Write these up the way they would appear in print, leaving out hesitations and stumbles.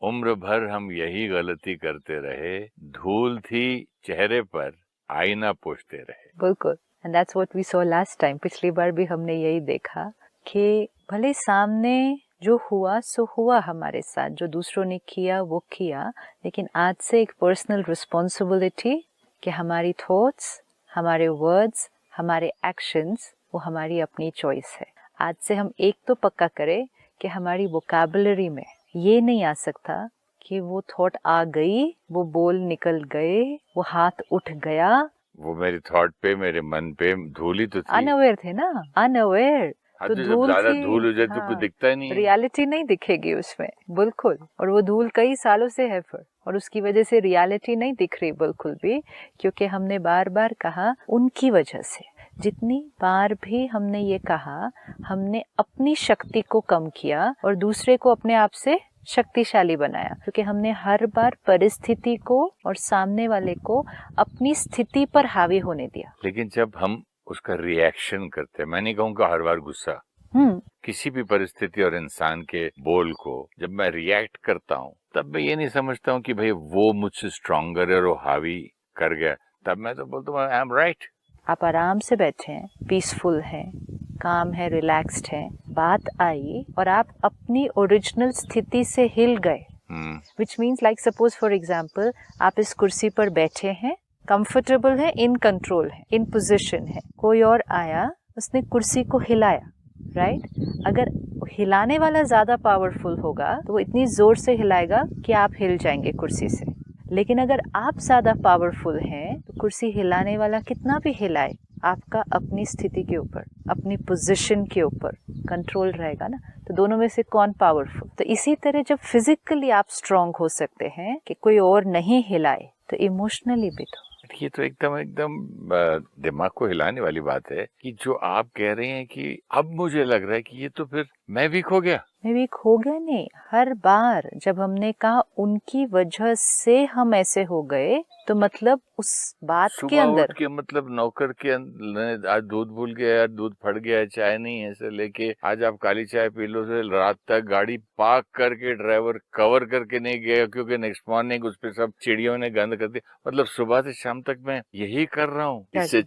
उम्र भर हम यही गलती करते रहे, धूल थी चेहरे पर, आईना पोंछते रहे। बिल्कुल, and that's what we saw last time. पिछली बार भी हमने यही देखा कि भले सामने जो हुआ सो हुआ हमारे साथ, जो दूसरों ने किया वो किया, लेकिन आज से एक पर्सनल रिस्पॉन्सिबिलिटी कि हमारी थॉट्स, हमारे वर्ड्स, हमारे एक्शंस वो हमारी अपनी चॉइस है। आज से हम एक तो पक्का करें कि हमारी वोकैबुलरी में ये नहीं आ सकता कि वो थॉट आ गई, वो बोल निकल गए, वो हाथ उठ गया। वो मेरी थॉट पे, मेरे मन पे धूल ही तो थी। अनअवेयर थे ना, अनअवेयर। हाँ, तो तो जब धूल ज्यादा थी, धूल हो जाए तो कुछ हाँ, दिखता ही नहीं है। रियलिटी नहीं दिखेगी उसमें, बिल्कुल। और वो धूल कई सालों से है फिर, और उसकी वजह से रियलिटी नहीं दिख रही बिल्कुल भी, क्योंकि हमने बार बार कहा उनकी वजह से। जितनी बार भी हमने ये कहा, हमने अपनी शक्ति को कम किया और दूसरे को अपने आप से शक्तिशाली बनाया, क्योंकि हमने हर बार परिस्थिति को और सामने वाले को अपनी स्थिति पर हावी होने दिया। लेकिन जब हम उसका रिएक्शन करते हैं, मैं नहीं कहूँगा हर बार गुस्सा, किसी भी परिस्थिति और इंसान के बोल को जब मैं रिएक्ट करता हूँ, तब मैं ये नहीं समझता हूँ कि भाई वो मुझसे स्ट्रॉन्गर है और वो हावी कर गया। तब मैं तो बोलता हूँ आई एम राइट। आप आराम से बैठे हैं, पीसफुल हैं, काम है, रिलैक्स्ड हैं, बात आई और आप अपनी ओरिजिनल स्थिति से हिल गए, which means like suppose for example आप इस कुर्सी पर बैठे हैं, कंफर्टेबल है, इन कंट्रोल है, इन पोजिशन है, कोई और आया, उसने कुर्सी को हिलाया, राइट? अगर हिलाने वाला ज्यादा पावरफुल होगा तो वो इतनी जोर से हिलाएगा कि आप हिल जाएंगे कुर्सी से। लेकिन अगर आप ज्यादा पावरफुल हैं तो कुर्सी हिलाने वाला कितना भी हिलाए, आपका अपनी स्थिति के ऊपर, अपनी पोजीशन के ऊपर कंट्रोल रहेगा ना। तो दोनों में से कौन पावरफुल? तो इसी तरह जब फिजिकली आप स्ट्रांग हो सकते हैं कि कोई और नहीं हिलाए, तो इमोशनली भी तो। ये तो एकदम एकदम दिमाग को हिलाने वाली बात है कि जो आप कह रहे हैं कि अब मुझे लग रहा है कि ये तो फिर मैं वीक हो गया। मैं वीक हो गया नहीं, हर बार जब हमने कहा उनकी वजह से हम ऐसे हो गए, तो मतलब उस बात के अंदर उठ के मतलब नौकर के आज दूध भूल गया यार, दूध फट गया है, चाय नहीं है, ऐसे लेके आज आप काली चाय पी लो, से रात तक गाड़ी पार्क करके ड्राइवर कवर करके नहीं गया क्योंकि नेक्स्ट मॉर्निंग उस पे सब चिड़ियों ने गंद कर दी। मतलब सुबह से शाम तक मैं यही कर रहा हूँ, इससे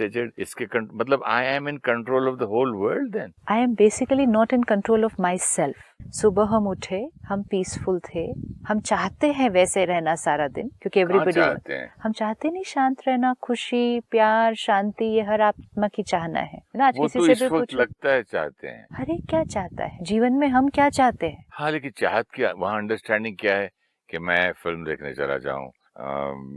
चिड़ इसके मतलब I am in control of the whole world. Then I am basically not in control of myself. सुबह हम उठे, हम पीसफुल थे, हम चाहते हैं वैसे रहना सारा दिन, क्योंकि एवरीबडी हम चाहते नहीं शांत रहना, खुशी, प्यार, शांति, ये हर आत्मा की चाहना है ना। आज वो किसी तो से इस भी वक्त पूछो, लगता है चाहते हैं। अरे क्या चाहता है जीवन में, हम क्या चाहते हैं? हाँ, लेकिन चाहत क्या, वहाँ अंडरस्टैंडिंग क्या है कि मैं फिल्म देखने चला जाऊं,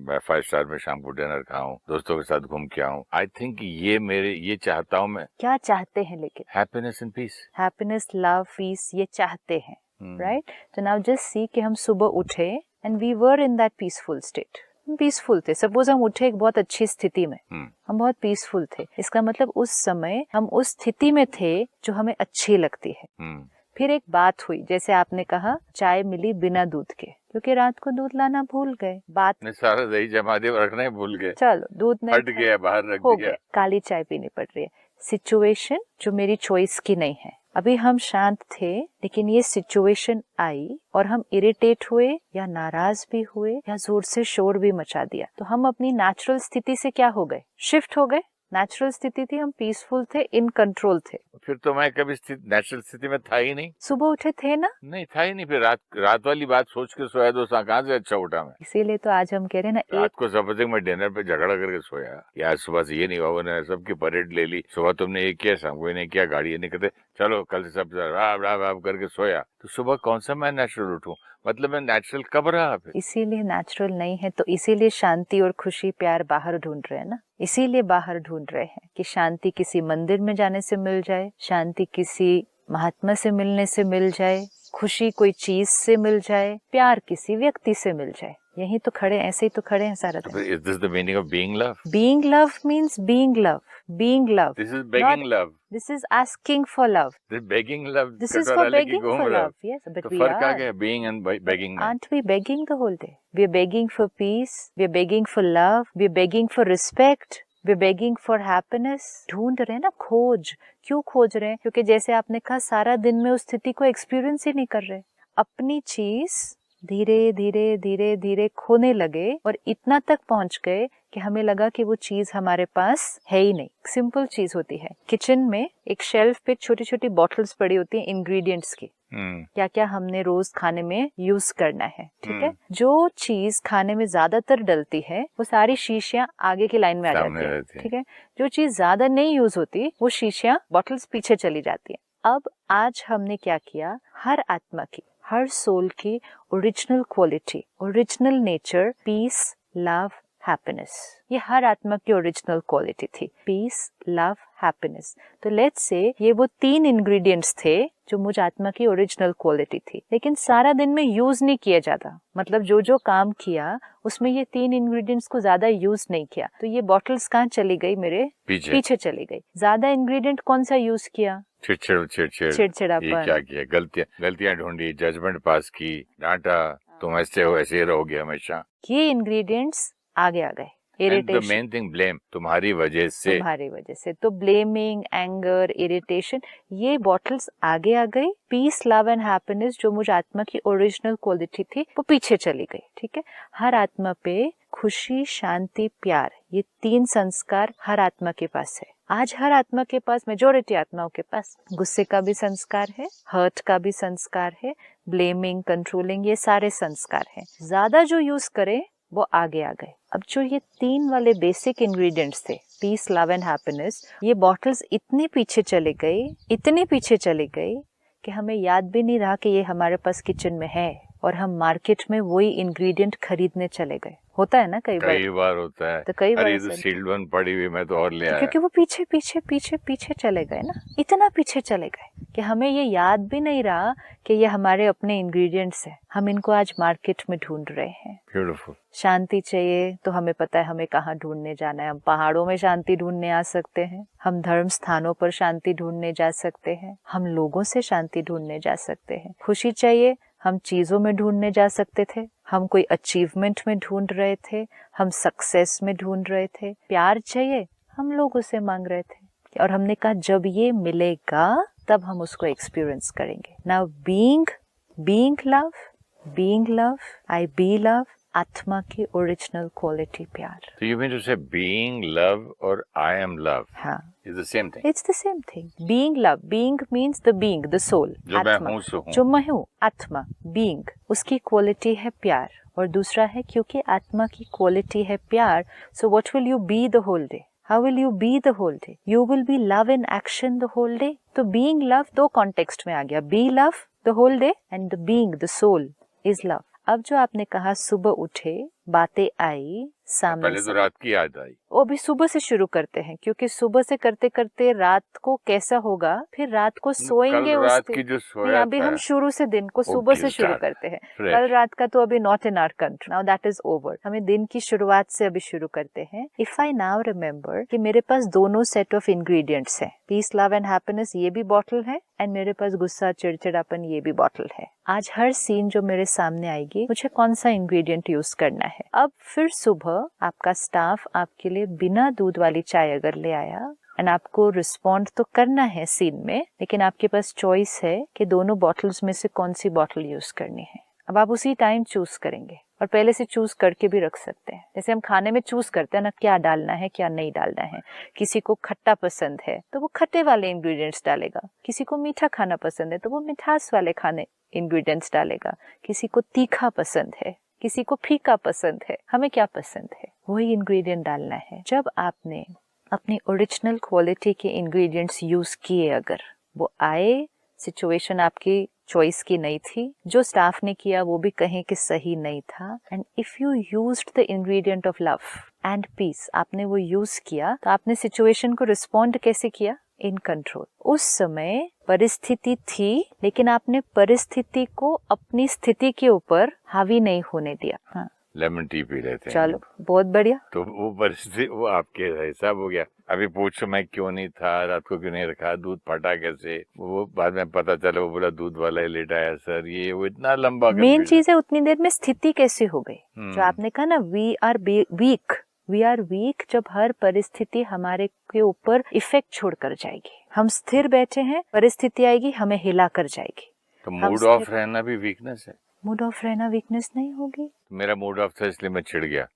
मैं 5 स्टार में शाम को डिनर खाऊं, दोस्तों के साथ घूम के आऊं। आई थिंक ये चाहता हूं मैं। क्या चाहते हैं? लेकिन happiness and peace, happiness, love, peace, ये चाहते हैं, राइट? तो नाउ जस्ट सी कि हम सुबह उठे and we were in that peaceful state. हम पीसफुल थे। सपोज हम उठे एक बहुत अच्छी स्थिति में, हम बहुत पीसफुल थे, इसका मतलब उस समय हम उस स्थिति में थे जो हमें अच्छी लगती है। फिर एक बात हुई, जैसे आपने कहा चाय मिली बिना दूध के, क्योंकि रात को दूध लाना भूल गए, बात ने सारा दही जमा दिया, रखना ही भूल गए, चलो दूध नहीं हट गया, बाहर रख हो दिया, गया, काली चाय पीनी पड़ रही है। सिचुएशन जो मेरी चॉइस की नहीं है। अभी हम शांत थे, लेकिन ये सिचुएशन आई और हम इरिटेट हुए या नाराज भी हुए या जोर से शोर भी मचा दिया, तो हम अपनी नेचुरल स्थिति से क्या हो गए? शिफ्ट हो गए। नेचुरल स्थिति थी, हम पीसफुल थे, इन कंट्रोल थे। फिर तो मैं कभी नेचुरल स्थिति में था ही नहीं। सुबह उठे थे ना, नहीं था ही नहीं। फिर रात वाली बात सोच के सोया, दोस्त कहाँ से अच्छा उठा मैं। इसीलिए तो आज हम कह रहे हैं ना, रात को सपोजिंग मैं डिनर पे झगड़ा करके सोया, यार सुबह से ये नहीं हुआ, उन्होंने सबकी परेड ले ली, सुबह तुमने ये किया, शाम को नहीं किया, गाड़ी ये नहीं करते, चलो कल से सब राब करके सोया, तो सुबह कौन सा मैं नेचुरल उठूं? मतलब मैं नेचुरल कब रहा? फिर इसीलिए नेचुरल नहीं है, तो इसीलिए शांति और खुशी, प्यार बाहर ढूंढ रहे हैं ना। इसीलिए बाहर ढूंढ रहे हैं कि शांति किसी मंदिर में जाने से मिल जाए, शांति किसी महात्मा से मिलने से मिल जाए, खुशी कोई चीज से मिल जाए, प्यार किसी व्यक्ति से मिल जाए। यही तो खड़े, ऐसे ही तो खड़े हैं सारा दिन। Is this the meaning of being love? Being love means being love. Being love. This is begging love. This is asking for love. This is begging love. This is for begging for love. Yes, but तो we फर्क आ are. गया being and begging में? Aren't we begging the whole day? We are begging for peace. We are begging for love. We are begging for respect. We are begging for happiness. ढूंढ रहे हैं ना, खोज। क्यों खोज रहे हैं? क्योंकि जैसे आपने कहा, सारा दिन में उस स्थिति को एक्सपीरियंस ही नहीं कर रहे। अपनी चीज धीरे धीरे धीरे धीरे खोने लगे और इतना तक पहुंच गए कि हमें लगा कि वो चीज हमारे पास है ही नहीं। सिंपल चीज होती है, किचन में एक शेल्फ पे छोटी छोटी बॉटल्स पड़ी होती हैं इंग्रेडिएंट्स की, क्या क्या हमने रोज खाने में यूज करना है, ठीक है। जो चीज खाने में ज्यादातर डलती है वो सारी शीशियां आगे की लाइन में आ जाती है, ठीक है। जो चीज ज्यादा नहीं यूज होती वो शीशियां बॉटल्स पीछे चली जाती है। अब आज हमने क्या किया, हर आत्मा की, हर सोल की original quality, original nature, peace, love, happiness, ये हर आत्मा की ओरिजिनल क्वालिटी थी, पीस, लव, हैप्पीनेस। तो लेट्स से ये वो 3 इंग्रेडिएंट्स थे जो मुझ आत्मा की ओरिजिनल क्वालिटी थी, लेकिन सारा दिन में यूज नहीं किया जाता। मतलब जो जो काम किया उसमें ये 3 इंग्रेडिएंट्स को ज्यादा यूज नहीं किया, तो ये बॉटल्स कहाँ चली गई, मेरे पीछे चली गई। ज्यादा इंग्रेडिएंट कौन सा यूज किया, चिड़चिड़ापन, ये क्या किया, गलतियां ढूंढी, जजमेंट पास की, डांटा, तुम ऐसे हो, ऐसे रहोगे हमेशा। ये इंग्रेडिएंट्स आगे आ गए। इरिटेशन, मेन थिंग ब्लेम, तुम्हारी वजह से, तो ब्लेमिंग, एंगर, इरिटेशन, ये बॉटल्स आगे आ गई। पीस, लव एंड हैप्पीनेस जो मुझ आत्मा की ओरिजिनल क्वालिटी थी वो पीछे चली गई, ठीक है। हर आत्मा पे खुशी, शांति, प्यार, ये 3 संस्कार हर आत्मा के पास है। आज हर आत्मा के पास, मेजॉरिटी आत्माओं के पास गुस्से का भी संस्कार है, हर्ट का भी संस्कार है, ब्लेमिंग, कंट्रोलिंग, ये सारे संस्कार हैं। ज्यादा जो यूज करें वो आगे आ गए। अब जो ये 3 वाले बेसिक इंग्रेडिएंट्स थे, पीस, लव एंड हैप्पीनेस, ये बॉटल्स इतने पीछे चले गई कि हमें याद भी नहीं रहा कि ये हमारे पास किचन में है, और हम मार्केट में वही इंग्रेडिएंट खरीदने चले गए। होता है ना कई बार होता है। तो कई बार तो सील्ड वन पड़ी हुई, मैं तो और ले आया, क्योंकि वो पीछे चले गए ना, इतना पीछे चले गए कि हमें ये याद भी नहीं रहा कि ये हमारे अपने इंग्रेडिएंट्स हैं। हम इनको आज मार्केट में ढूंढ रहे हैं। ब्यूटीफुल। शांति चाहिए तो हमें पता है हमें कहाँ ढूंढने जाना है। हम पहाड़ों में शांति ढूंढने आ सकते हैं, हम धर्म स्थानों पर शांति ढूंढने जा सकते हैं, हम लोगों से शांति ढूंढने जा सकते हैं। खुशी चाहिए, हम चीजों में ढूंढने जा सकते थे, हम कोई अचीवमेंट में ढूंढ रहे थे, हम सक्सेस में ढूंढ रहे थे। प्यार चाहिए, हम लोगों से मांग रहे थे, और हमने कहा जब ये मिलेगा तब हम उसको एक्सपीरियंस करेंगे। नाउ बीइंग लव, आई बी लव, आत्मा की ओरिजिनल क्वालिटी प्यार। So you mean to say being love or I am love? हाँ, It's the same thing. It's the same thing. Being love. Being means the being, the soul. जो मैं हूँ सो हूँ। जो मैं हूँ, आत्मा, being, उसकी क्वालिटी है प्यार। और दूसरा है क्योंकि आत्मा की क्वालिटी है प्यार, so what will you be the whole day? How will you be the whole day? You will be love in action the whole day. तो being love 2 कॉन्टेक्स्ट में आ गया, be love the whole day and the being, the soul is love. अब जो आपने कहा सुबह उठे, बातें आई, सामने पहले तो रात की याद आई, वो भी सुबह से शुरू करते हैं, क्योंकि सुबह से करते करते रात को कैसा होगा, फिर रात को सोएंगे। रात की जो सोया अभी हम शुरू से दिन को सुबह से शुरू करते हैं। कल रात का तो अभी not in our country, now that is over. हमें दिन की शुरुआत से अभी शुरू करते हैं। इफ आई नाउ रिमेम्बर कि मेरे पास दोनों सेट ऑफ इंग्रेडिएंट्स हैं, पीस, लव एंड हैप्पीनेस ये भी बॉटल है, एंड मेरे पास गुस्सा, चिड़चिड़ापन ये भी बॉटल है। आज हर सीन जो मेरे सामने आएगी, मुझे कौन सा इंग्रेडिएंट यूज करना है। अब फिर सुबह आपका स्टाफ आपके लिए बिना दूध वाली चाय अगर ले आया, एंड आपको रिस्पॉन्ड तो करना है सीन में, लेकिन आपके पास चॉइस है कि दोनों बॉटल्स में से कौन सी बॉटल यूज करनी है। अब आप उसी टाइम चूज करेंगे, और पहले से चूज करके भी रख सकते हैं। जैसे हम खाने में चूज करते हैं ना, क्या डालना है क्या नहीं डालना है। किसी को खट्टा पसंद है तो वो खट्टे वाले इंग्रेडिएंट्स डालेगा, किसी को मीठा खाना पसंद है तो वो मिठास वाले खाने इंग्रेडिएंट्स डालेगा, किसी को तीखा पसंद है, किसी को फीका पसंद है। हमें क्या पसंद है वही इंग्रेडिएंट डालना है। जब आपने अपनी ओरिजिनल क्वालिटी के इंग्रेडिएंट्स यूज किए, अगर वो आए, सिचुएशन आपकी चॉइस की नहीं थी, जो स्टाफ ने किया वो भी कहें कि सही नहीं था, and if you used the ingredient of love and peace, आपने वो यूज किया, तो आपने सिचुएशन को रिस्पॉन्ड कैसे किया, इन कंट्रोल। उस समय परिस्थिति थी, लेकिन आपने परिस्थिति को अपनी स्थिति के ऊपर हावी नहीं होने दिया। हाँ, लेमन टी पी रहे थे। चलो बहुत बढ़िया। तो वो परिस्थिति वो आपके हिसाब हो गया। अभी पूछो मैं क्यों नहीं था, रात को क्यों नहीं रखा, दूध फटा कैसे, वो बाद में पता चला वो बोला दूध वाला ही लेटा है सर, ये वो इतना लंबा। मेन चीज है उतनी देर में स्थिति कैसे हो गई। जो आपने कहा ना, वी आर वीक, जब हर परिस्थिति हमारे के ऊपर इफेक्ट छोड़ कर जाएगी। हम स्थिर बैठे हैं, परिस्थिति आएगी हमें हिला कर जाएगी। तो मूड ऑफ रहना भी वीकनेस है। मूड ऑफ रहना वीकनेस नहीं होगी? मेरा मूड ऑफ था इसलिए मैं चिढ़ गया।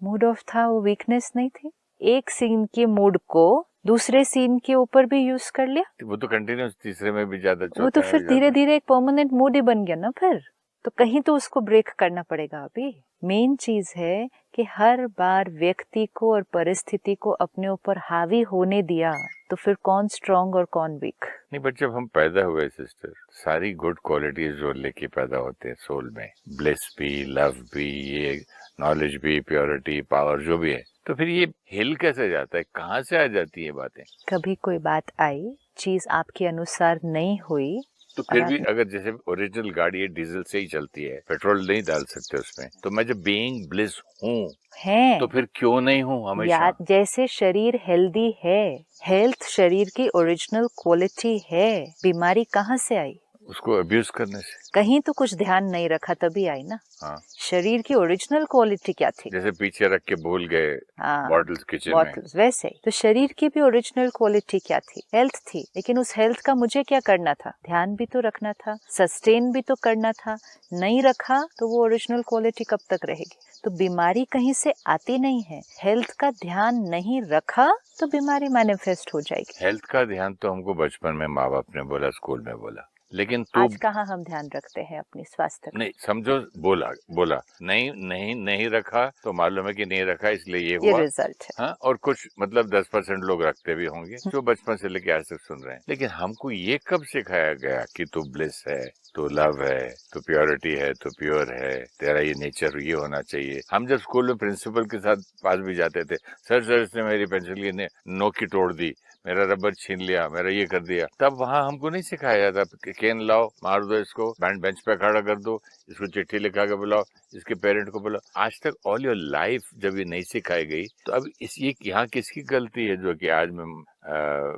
मूड ऑफ था, वो वीकनेस नहीं थी। एक सीन के मूड को दूसरे सीन के ऊपर भी यूज कर लिया, वो तो कंटिन्यूस तीसरे में भी ज्यादा, वो तो फिर धीरे धीरे एक परमानेंट मूड ही बन गया ना फिर। तो कहीं तो उसको ब्रेक करना पड़ेगा। अभी मेन चीज है कि हर बार व्यक्ति को और परिस्थिति को अपने ऊपर हावी होने दिया तो फिर कौन स्ट्रांग और कौन वीक? नहीं, बट जब हम पैदा हुए सिस्टर, सारी गुड क्वालिटीज जो लेके पैदा होते हैं सोल में, ब्लिस भी, लव भी, ये नॉलेज भी, प्योरिटी, पावर जो भी है, तो फिर ये हिल कैसे जाता है? कहाँ से आ जाती है बातें? कभी कोई बात आई, चीज आपके अनुसार नहीं हुई, तो फिर भी अगर जैसे ओरिजिनल गाड़ी है, डीजल से ही चलती है, पेट्रोल नहीं डाल सकते उसमें, तो मैं जब बीइंग ब्लिस हूँ है तो फिर क्यों नहीं हूँ हमेशा? जैसे शरीर हेल्दी है, हेल्थ शरीर की ओरिजिनल क्वालिटी है, बीमारी कहाँ से आई? उसको अब्यूज करने से। कहीं तो कुछ ध्यान नहीं रखा तभी आई ना। हाँ, शरीर की ओरिजिनल क्वालिटी क्या थी? जैसे पीछे रख के भूल गए बॉटल्स किचन में, बॉटल्स, वैसे ही तो शरीर की भी ओरिजिनल क्वालिटी क्या थी? हेल्थ थी। लेकिन उस हेल्थ का मुझे क्या करना था? ध्यान भी तो रखना था, सस्टेन भी तो करना था। नहीं रखा तो वो ओरिजिनल क्वालिटी कब तक रहेगी? तो बीमारी कहीं से आती नहीं है, हेल्थ का ध्यान नहीं रखा तो बीमारी मैनिफेस्ट हो जाएगी। हेल्थ का ध्यान तो हमको बचपन में माँ बाप ने बोला, स्कूल में बोला, लेकिन तू आज कहाँ हम ध्यान रखते हैं अपने स्वास्थ्य का? नहीं समझो, बोला नहीं रखा तो मालूम है कि नहीं रखा, इसलिए ये ये हुआ। रिजल्ट है। हाँ, और कुछ मतलब 10% लोग रखते भी होंगे जो बचपन से लेके आज तक सुन रहे हैं। लेकिन हमको ये कब सिखाया गया कि तू ब्लिस है, तू लव है, तू प्योरिटी है, तू प्योर है, तेरा ये नेचर ये होना चाहिए? हम जब स्कूल में प्रिंसिपल के साथ पास भी जाते थे, सर इसने मेरी पेंसिल की नोक की तोड़ दी, मेरा रबर छीन लिया, मेरा ये कर दिया, तब वहाँ हमको नहीं सिखाया जाता कि केन लाओ, मार दो इसको, बेंच पे खड़ा कर दो, इसको चिट्ठी लिखा के बुलाओ, इसके पेरेंट को बुलाओ। आज तक ऑल योर लाइफ जब ये नहीं सिखाई गई, तो अब ये यहाँ किसकी गलती है जो कि आज मैं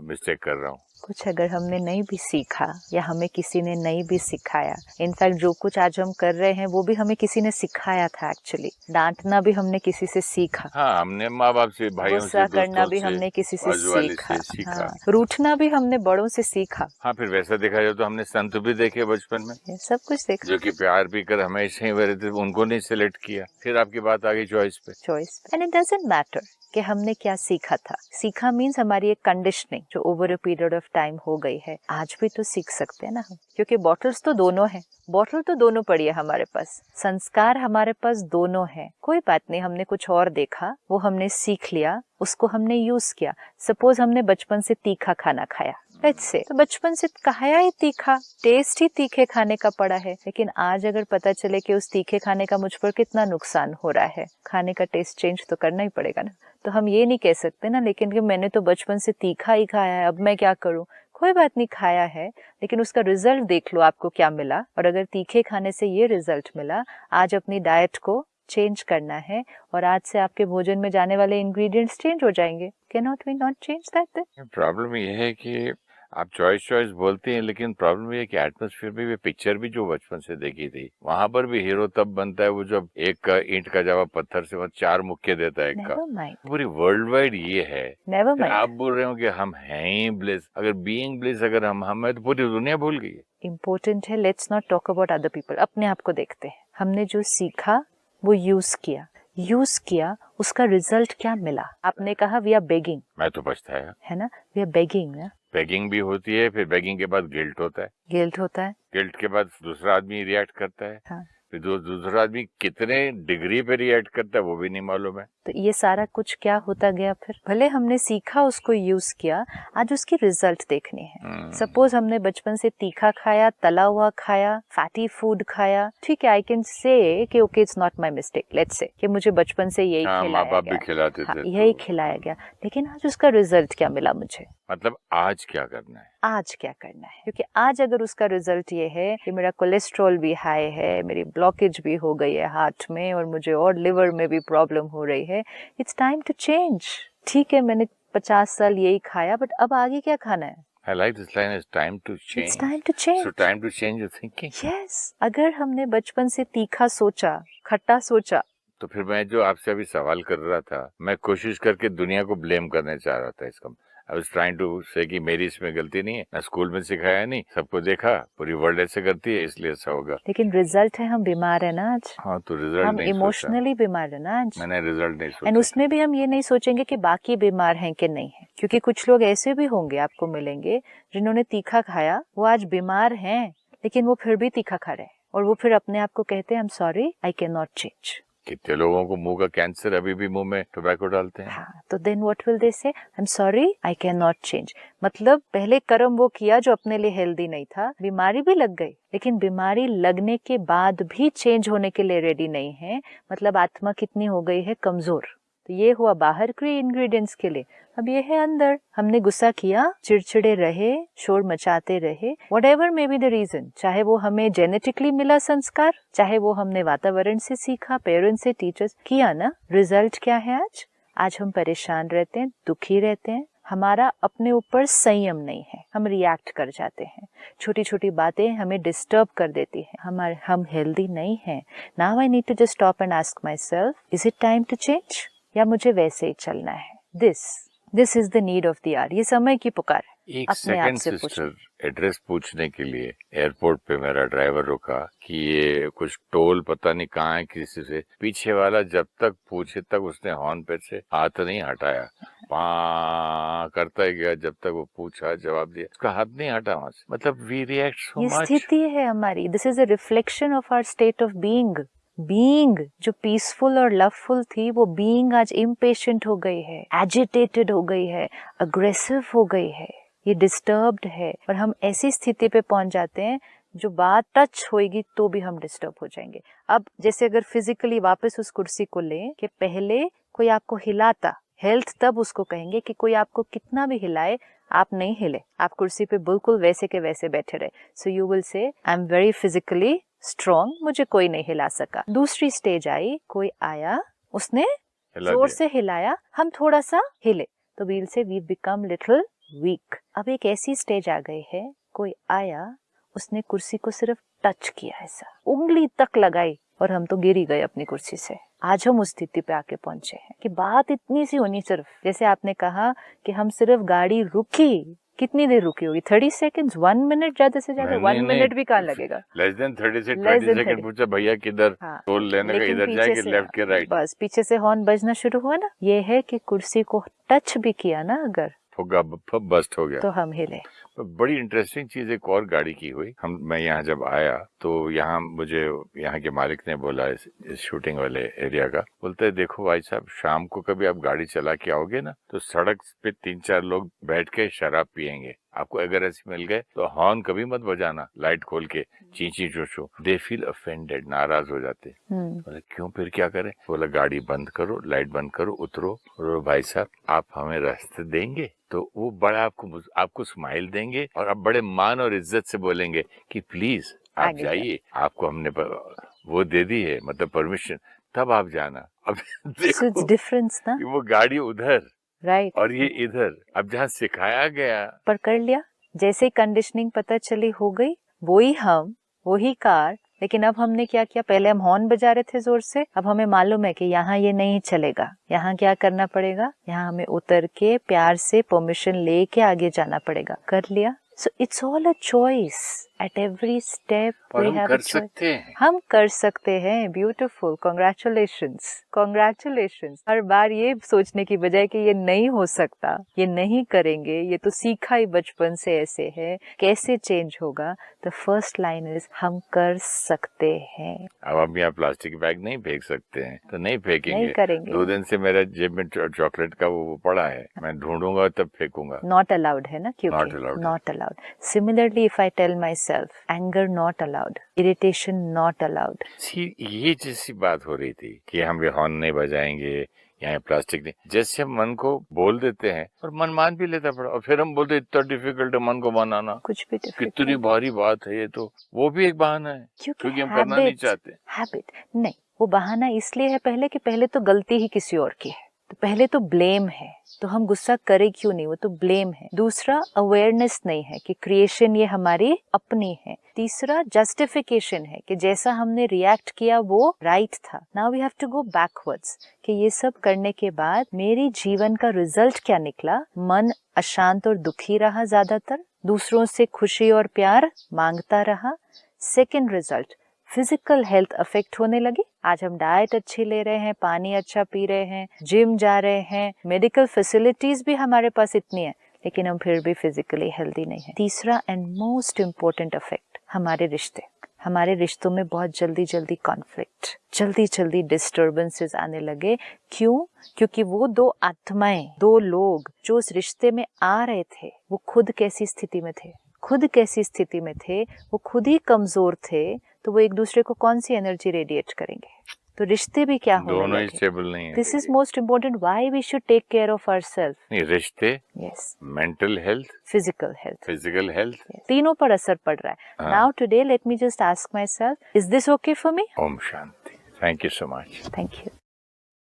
मिस्टेक कर रहा हूँ? कुछ अगर हमने नहीं भी सीखा या हमें किसी ने नहीं भी सिखाया, इनफैक्ट जो कुछ आज हम कर रहे हैं वो भी हमें किसी ने सिखाया था। एक्चुअली डांटना भी हमने किसी से सीखा, हाँ, हमने माँ बाप से, भाइयों से, गुस्सा करना भी से, हमने किसी से सीखा, हाँ, रूठना भी हमने बड़ों से सीखा। हाँ, फिर वैसा देखा जाए तो हमने संत भी देखे बचपन में, ये सब कुछ देखा, जो कि प्यार भी कर हमेशा ही रहते, उनको नहीं सिलेक्ट किया। फिर आपकी बात आ गई चॉइस पे। एंड इट डजंट मैटर कि हमने क्या सीखा था। सीखा मीन्स हमारी एक कंडीशनिंग जो over a period of time हो गई है। आज भी तो सीख सकते हैं ना हम, क्योंकि बॉटल्स तो दोनों हैं, बॉटल तो दोनों पड़ी है हमारे पास, संस्कार हमारे पास दोनों है। कोई बात नहीं, हमने कुछ और देखा, वो हमने सीख लिया, उसको हमने यूज किया। सपोज हमने बचपन से तीखा खाना खाया, लेट्स से, तो बचपन से खाया ही तीखा, टेस्ट ही तीखे खाने का पड़ा है। लेकिन आज अगर पता चले कि उस तीखे खाने का मुझ पर कितना नुकसान हो रहा है, खाने का टेस्ट चेंज तो करना ही पड़ेगा ना। तो हम ये नहीं कह सकते ना लेकिन कि मैंने तो बचपन से तीखा ही खाया है, अब मैं क्या करूं। कोई बात नहीं, खाया है, लेकिन उसका रिजल्ट देख लो आपको क्या मिला। और अगर तीखे खाने से ये रिजल्ट मिला, आज अपनी डाइट को चेंज करना है और आज से आपके भोजन में जाने वाले इंग्रेडिएंट्स चेंज हो जाएंगे। Can not we not change that? Problem ये है कि आप चॉइस बोलते हैं, लेकिन प्रॉब्लम ये है कि एटमॉस्फेयर में भी, पिक्चर भी जो बचपन से देखी थी, वहां पर भी हीरो तब बनता है वो जब एक ईंट का जवाब पत्थर से 4 मुक्के देता है एक का। पूरी वर्ल्ड वाइड ये है। आप बोल रहे हो कि हम हैं ही ब्लिस। अगर बीइंग ब्लिस अगर हमें, तो पूरी दुनिया भूल गई है। इम्पोर्टेंट है, let's not talk about other people, अपने आप को देखते हैं। हमने जो सीखा वो यूज किया, उसका रिजल्ट क्या मिला? आपने कहा वी आर बेगिंग, मैं तो पछताया है ना, वी आर बेगिंग ना। बेगिंग भी होती है, फिर बेगिंग के बाद गिल्ट होता है, गिल्ट के बाद दूसरा आदमी रिएक्ट करता है। हाँ। फिर दूसरा आदमी कितने डिग्री पे रिएक्ट करता है वो भी नहीं मालूम है। तो ये सारा कुछ क्या होता गया फिर? भले हमने सीखा, उसको यूज किया, आज उसकी रिजल्ट देखने हैं। सपोज हमने बचपन से तीखा खाया, तला हुआ खाया, फैटी फूड खाया, ठीक है, आई कैन से कि okay it's not my mistake, let's say कि मुझे बचपन से यही खिलाया गया, माँ बाप भी खिलाते थे, यही खिलाया गया। लेकिन आज उसका रिजल्ट क्या मिला मुझे? मतलब आज क्या करना है, क्योंकि आज अगर उसका रिजल्ट ये है कि मेरा कोलेस्ट्रॉल भी हाई है, मेरी ब्लॉकेज भी हो गई है हार्ट में, और मुझे और लिवर में भी प्रॉब्लम हो रही है, इट्स टाइम टू चेंज। ठीक है, मैंने 50 साल यही खाया, बट अब आगे क्या खाना है? I like this line, it's time to change. It's time to change. So time to change your thinking. Yes. अगर हमने बचपन से तीखा सोचा, खट्टा सोचा, तो फिर मैं जो आपसे अभी सवाल कर रहा था, मैं कोशिश करके दुनिया को ब्लेम करने चाह रहा था इसका। आई वाज ट्राइंग टू से कि मेरी इसमें गलती नहीं है, मैं स्कूल में सिखाया नहीं, सबको देखा पूरी वर्ल्ड ऐसे करती है इसलिए ऐसा होगा। लेकिन रिजल्ट है हम बीमार है ना आज। हाँ तो रिजल्ट हम नहीं इमोशनली बीमार है ना आज। मैंने रिजल्ट नहीं सोचा। एंड उसमें भी हम ये नहीं सोचेंगे कि बाकी बीमार हैं कि नहीं है, क्योंकि कुछ लोग ऐसे भी होंगे आपको मिलेंगे जिन्होंने तीखा खाया, वो आज बीमार हैं लेकिन वो फिर भी तीखा खा रहे हैं और वो फिर अपने आप को कहते हैं I am sorry I can not change. कितने लोगों को मुंह का कैंसर अभी भी मुंह में टोबैको डालते हैं। हाँ, तो देन व्हाट विल दे से I am sorry I can not change. मतलब पहले कर्म वो किया जो अपने लिए हेल्दी नहीं था, बीमारी भी लग गई, लेकिन बीमारी लगने के बाद भी चेंज होने के लिए रेडी नहीं है। मतलब आत्मा कितनी हो गई है कमजोर। तो ये हुआ बाहर के इंग्रेडिएंट्स के लिए, अब ये है अंदर। हमने गुस्सा किया, चिड़चिड़े रहे, शोर मचाते रहे, whatever may be the reason, चाहे वो हमें जेनेटिकली मिला संस्कार, चाहे वो हमने वातावरण से सीखा, पेरेंट्स से, टीचर्स किया ना। रिजल्ट क्या है आज? आज हम परेशान रहते हैं, दुखी रहते हैं, हमारा अपने ऊपर संयम नहीं है, हम रिएक्ट कर जाते हैं, छोटी छोटी बातें हमें डिस्टर्ब कर देती हैं, हम हेल्दी नहीं हैं। Now I need to just stop and ask myself, is it time to change या मुझे वैसे ही चलना है? This is the need of the hour. ये समय की पुकार है। एक सेकंड सिस्टर, एड्रेस पूछने के लिए एयरपोर्ट पे मेरा ड्राइवर रुका कि ये कुछ टोल पता नहीं कहाँ है किसी से, पीछे वाला जब तक पूछे तक उसने हॉर्न पे से हाथ नहीं हटाया, पा करता ही गया जब तक वो पूछा, जवाब दिया, उसका हाथ नहीं हटा वहां से। मतलब वी रिएक्ट सो मच। ये स्थिति है हमारी। This is a reflection of our state of being जो पीसफुल और लवफुल थी, वो बीइंग आज इम्पेशेंट हो गई है, एजिटेटेड हो गई है, अग्रेसिव हो गई है, ये डिस्टर्ब्ड है। और हम ऐसी स्थिति पे पहुंच जाते हैं जो बात टच होएगी तो भी हम डिस्टर्ब हो जाएंगे। अब जैसे अगर फिजिकली वापस उस कुर्सी को लें कि पहले कोई आपको हिलाता, हेल्थ तब उसको कहेंगे कि कोई आपको कितना भी हिलाए आप नहीं हिले, आप कुर्सी पे बिल्कुल वैसे के वैसे बैठे रहे। So you will say I am very physically strong, मुझे कोई नहीं हिला सका। दूसरी स्टेज आई, कोई आया, उसने जोर से हिलाया, हम थोड़ा सा हिले, तो वील से वी बिकम लिटिल वीक। अब एक ऐसी स्टेज आ गई है, कोई आया, उसने कुर्सी को सिर्फ टच किया, ऐसा उंगली तक लगाई और हम तो गिर ही गए अपनी कुर्सी से। आज हम उस स्थिति पे आके पहुंचे हैं कि बात इतनी सी होनी, सिर्फ जैसे आपने कहा कि हम सिर्फ गाड़ी रुकी, कितनी देर रुकी होगी? 30 सेकंड्स, 1 मिनट, ज्यादा से ज्यादा 1 मिनट भी कहाँ लगेगा? लेस देन 30 से 20 सेकंड पूछा भैया किधर, टोल लेने का इधर जाएंगे, लेफ्ट के राइट, बस पीछे से हॉर्न बजना शुरू हुआ ना। ये है कि कुर्सी को टच भी किया ना अगर, फुग्गा बस्ट हो गया तो हम हिले। बड़ी इंटरेस्टिंग चीज एक और गाड़ी की हुई। मैं यहाँ जब आया तो यहाँ मुझे यहाँ के मालिक ने बोला, इस शूटिंग वाले एरिया का, बोलते है देखो भाई साहब, शाम को कभी आप गाड़ी चला के आओगे ना तो सड़क पे 3-4 लोग बैठ के शराब पियेंगे, आपको अगर ऐसे मिल गए तो हॉर्न कभी मत बजाना, लाइट खोल के चींची चोचो, दे फील ऑफेंडेड, नाराज हो जाते। बोले क्यों, फिर क्या करें? बोला गाड़ी बंद करो, लाइट बंद करो, उतरो, और भाई साहब आप हमें रास्ते देंगे? तो वो बड़ा आपको स्माइल देंगे और आप बड़े मान और इज्जत से बोलेंगे कि प्लीज आप जाइए, आपको हमने वो दे दी है, मतलब परमिशन, तब आप जाना। अब देखो डिफरेंस ना, वो गाड़ी उधर राइट और ये इधर, अब जहाँ सिखाया गया पर कर लिया, जैसे कंडीशनिंग पता चली हो गई, वही हम, वही कार। लेकिन अब हमने क्या किया, पहले हम हॉर्न बजा रहे थे जोर से, अब हमें मालूम है कि यहाँ ये नहीं चलेगा, यहाँ क्या करना पड़ेगा, यहाँ हमें उतर के प्यार से परमिशन लेके आगे जाना पड़ेगा। कर लिया। So it's all a choice at every step. हम कर सकते हैं, हम कर सकते हैं। Beautiful, congratulations. हर बार ये सोचने की बजाय कि ये नहीं हो सकता, ये नहीं करेंगे, ये तो सीखा ही बचपन से ऐसे है, कैसे चेंज होगा। द फर्स्ट लाइन इज हम कर सकते हैं। अब हम यहाँ प्लास्टिक बैग नहीं फेंक सकते हैं तो नहीं फेंकेंगे, नहीं करेंगे। 2 दिन से मेरे जेब में चॉकलेट का वो पड़ा है, मैं ढूंढूंगा तब फेंकूंगा। नॉट अलाउड है ना, क्योंकि not allowed. Similarly if I tell myself, anger not allowed, irritation not allowed. ये जैसी बात हो रही थी कि हम हॉर्न नहीं बजाएंगे, यहाँ प्लास्टिक नहीं, जैसे हम मन को बोल देते हैं और मन मान भी लेता पड़ा, और फिर हम बोलते इतना डिफिकल्ट है मन को मनाना, कुछ भी कितनी भारी बात है ये, तो वो भी एक बहाना है क्योंकि हम करना नहीं चाहते। हैबिट नहीं, वो बहाना इसलिए है पहले कि पहले तो गलती ही किसी और की है, तो पहले तो ब्लेम है, तो हम गुस्सा करें क्यों नहीं, वो तो ब्लेम है। दूसरा अवेयरनेस नहीं है कि क्रिएशन ये हमारी अपनी है। तीसरा जस्टिफिकेशन है कि जैसा हमने रिएक्ट किया वो राइट था। Now we have to go backwards कि ये सब करने के बाद मेरी जीवन का रिजल्ट क्या निकला। मन अशांत और दुखी रहा, ज्यादातर दूसरों से खुशी और प्यार मांगता रहा। Second result, physical health affect होने लगी। आज हम डाइट अच्छी ले रहे हैं, पानी अच्छा पी रहे हैं, जिम जा रहे हैं, मेडिकल फैसिलिटीज भी हमारे पास इतनी है, लेकिन हम फिर भी फिजिकली हेल्दी नहीं है। तीसरा एंड मोस्ट इम्पोर्टेंट इफेक्ट, हमारे रिश्ते। हमारे रिश्तों में बहुत जल्दी कॉन्फ्लिक्ट, जल्दी डिस्टर्बेंसेस आने लगे। क्यों? क्योंकि वो दो आत्माएं, दो लोग जो उस रिश्ते में आ रहे थे, वो खुद कैसी स्थिति में थे, वो खुद ही कमजोर थे, तो वो एक दूसरे को कौन सी एनर्जी रेडिएट करेंगे? तो रिश्ते भी क्या होने दोनों ही लगे। स्टेबल नहीं है। This is most important, why we should take care of ourself. नहीं, रिश्ते, yes, mental health, physical health, तीनों पर असर पड़ रहा है। Now today let me just ask myself, is this okay for me? ओम शांति। Thank you so much. Thank you.